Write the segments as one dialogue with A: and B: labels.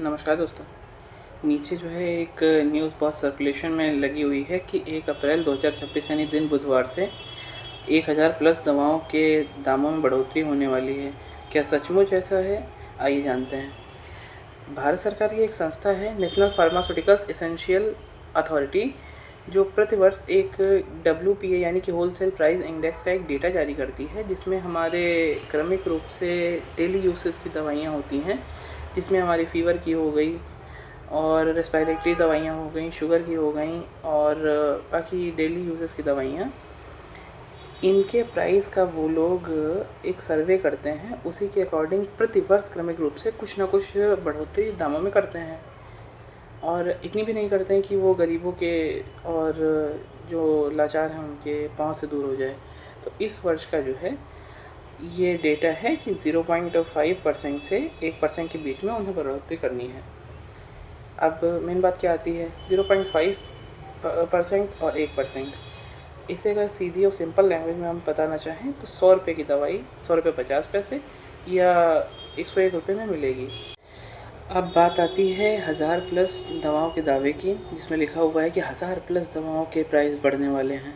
A: नमस्कार दोस्तों। नीचे जो है एक न्यूज़ बहुत सर्कुलेशन में लगी हुई है कि 1 अप्रैल 2026 यानी दिन बुधवार से 1000 प्लस दवाओं के दामों में बढ़ोतरी होने वाली है। क्या सचमुच ऐसा है? आइए जानते हैं। भारत सरकार की एक संस्था है नेशनल फार्मास्यूटिकल्स एसेंशियल अथॉरिटी, जो प्रतिवर्ष एक WPA यानी कि होलसेल प्राइस इंडेक्स का एक डेटा जारी करती है, जिसमें हमारे क्रमिक रूप से डेली यूसेज की दवाइयाँ होती हैं, जिसमें हमारी फ़ीवर की हो गई और रेस्पिरेटरी दवाइयाँ हो गई, शुगर की हो गई और बाकी डेली यूजेस की दवाइयाँ। इनके प्राइस का वो लोग एक सर्वे करते हैं, उसी के अकॉर्डिंग प्रतिवर्ष क्रमिक रूप से कुछ ना कुछ बढ़ोतरी दामों में करते हैं। और इतनी भी नहीं करते हैं कि वो गरीबों के और जो लाचार हैं उनके पाँव से दूर हो जाए। तो इस वर्ष का जो है ये डेटा है कि 0.5% से 1% के बीच में उन्हें बढ़ोतरी करनी है। अब मेन बात क्या आती है, 0.5% और 1%। इसे अगर सीधी और सिंपल लैंग्वेज में हम बताना चाहें तो 100 रुपये की दवाई 100 रुपये 50 पैसे या 101 रुपये में मिलेगी। अब बात आती है 1000 प्लस दवाओं के दावे की, जिसमें लिखा हुआ है कि 1000 प्लस दवाओं के प्राइस बढ़ने वाले हैं।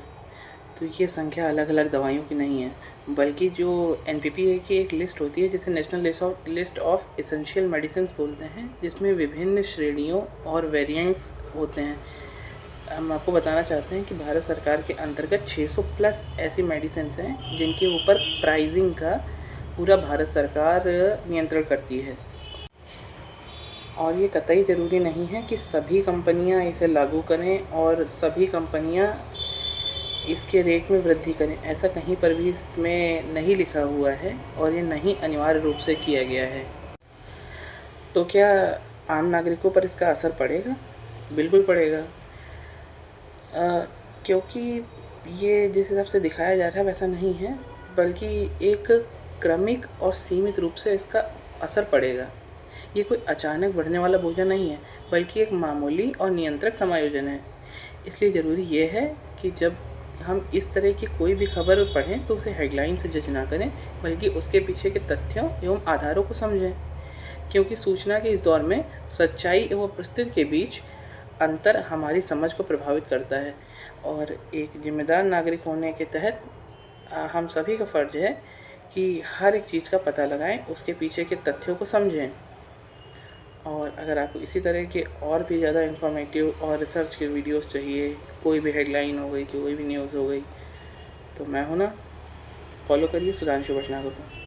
A: तो ये संख्या अलग अलग दवाइयों की नहीं है, बल्कि जो NPPA की एक लिस्ट होती है जिसे national list of essential medicine बोलते हैं, जिसमें विभिन्न श्रेणियों और वेरिएंट्स होते हैं। हम आपको बताना चाहते हैं कि भारत सरकार के अंतर्गत 600 प्लस ऐसी मेडिसिन हैं जिनके ऊपर प्राइसिंग का पूरा भारत सरकार नियंत्रण करती है। और ये कतई ज़रूरी नहीं है कि सभी कंपनियां इसे लागू करें और सभी कंपनियां इसके रेट में वृद्धि करें। ऐसा कहीं पर भी इसमें नहीं लिखा हुआ है और ये नहीं अनिवार्य रूप से किया गया है। तो क्या आम नागरिकों पर इसका असर पड़ेगा? बिल्कुल पड़ेगा, क्योंकि ये जिस हिसाब से दिखाया जा रहा है वैसा नहीं है, बल्कि एक क्रमिक और सीमित रूप से इसका असर पड़ेगा। ये कोई अचानक बढ़ने वाला बोझ नहीं है, बल्कि एक मामूली और नियंत्रक समायोजन है। इसलिए ज़रूरी ये है कि जब हम इस तरह की कोई भी खबर पढ़ें तो उसे हेडलाइन से जज ना करें, बल्कि उसके पीछे के तथ्यों एवं आधारों को समझें, क्योंकि सूचना के इस दौर में सच्चाई एवं प्रस्तुति के बीच अंतर हमारी समझ को प्रभावित करता है। और एक जिम्मेदार नागरिक होने के तहत हम सभी का फ़र्ज है कि हर एक चीज़ का पता लगाएं, उसके पीछे के तथ्यों को समझें। और अगर आपको इसी तरह के और भी ज़्यादा इन्फॉर्मेटिव और रिसर्च के वीडियोस चाहिए, कोई भी हेडलाइन हो गई, कोई भी न्यूज़ हो गई, तो मैं हूँ ना, फॉलो करिए सुधांशु भटनागर को।